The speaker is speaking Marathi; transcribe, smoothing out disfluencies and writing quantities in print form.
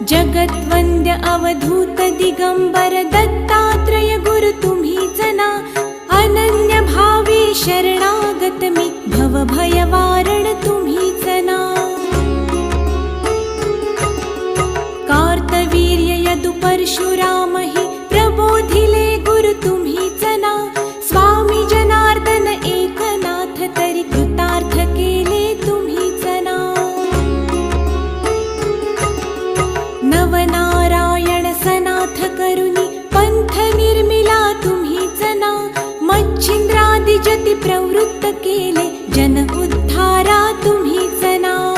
जगद्वन्द्य अवधूत दिगंबर दत्तात्रय गुरु तुम्हीच ना. अनन्य भावे शरणागत मी भवभयवारण तुम्हीच ना. कार्तवीर्य यदु परशुराम हि प्रबोधिले गुरु तुम्हीच ना. स्वामी जनार्दन एकनाथ तरी कृतार्थ केले तुम्हीच ना. नवनारायण सनाथ करुणी पंथ निर्मिला तुम्हीच ना. मच्छिंद्रादि जति प्रवृत्त केले जन उद्धारा तुम्हीच ना.